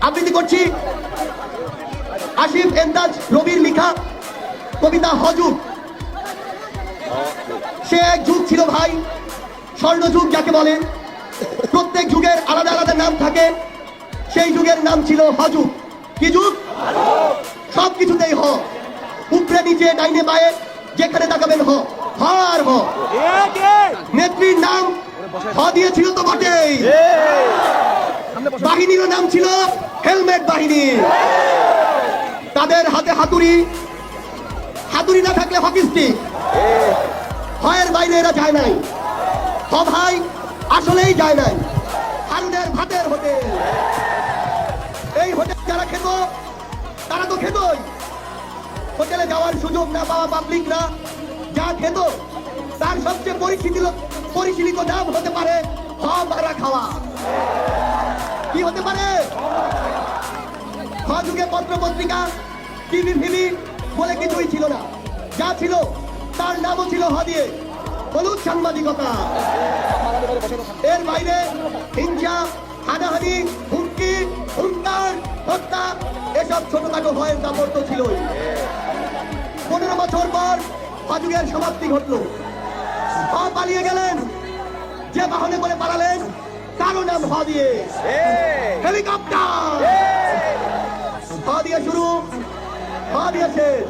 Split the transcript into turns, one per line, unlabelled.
আবৃত্তি করছি আসিফ এন্দাজ রবির লেখা কবিতা হযুগ। সে এক যুগ ছিল ভাই, স্বর্ণযুগ যাকে বলে। প্রত্যেক যুগের আলাদা আলাদা নাম থাকে, সেই যুগের নাম ছিল হযুগ। কি যুগ? সবকিছুতেই হ, উপরে নিচে ডাইনে বায়ে যেখানে তাকাবেন হ, হ আর হ। নেত্রীর নাম হ দিয়েছিল তো বটেই, বাহিনীর নাম ছিল হেলমেট বাহিনী। তাদের হাতে হাতুড়ি, হাতুড়ি না থাকলে হকি স্টিক। হয়ের বাইরে এরা যায় নাই। হ ভাই আসলেই যায় নাই। হারুনের ভাতের হোটেল, এই হোটেল যারা খেত তারা তো খেতই। হোটেলে যাওয়ার সুযোগ না পাওয়া পাবলিকরা যা খেত তার সবচেয়ে পরিশীলিত নাম হতে পারে হ মারা খাওয়া। কি হতে পারে? হ যুগে পত্র পত্রিকা, টিভি ফিভি বলে কিছুই ছিল না। যা ছিল তার নামও ছিল হ দিয়ে, হলুদ সাংবাদিকতা। এর বাইরে হিংসা, হানাহানি, হুমকি, হুঙ্কার, হত্যা এসব ছোটখাটো ভয়ের দাপত্য ছিলই। 15 বছর পর হযুগের সমাপ্তি ঘটল। হ পালিয়ে গেলেন, যে বাহনে করে পালালেন তারও নাম হ দিয়ে, হেলিকপ্টার। হ দিয়ে শুরু, হ দিয়ে শেষ।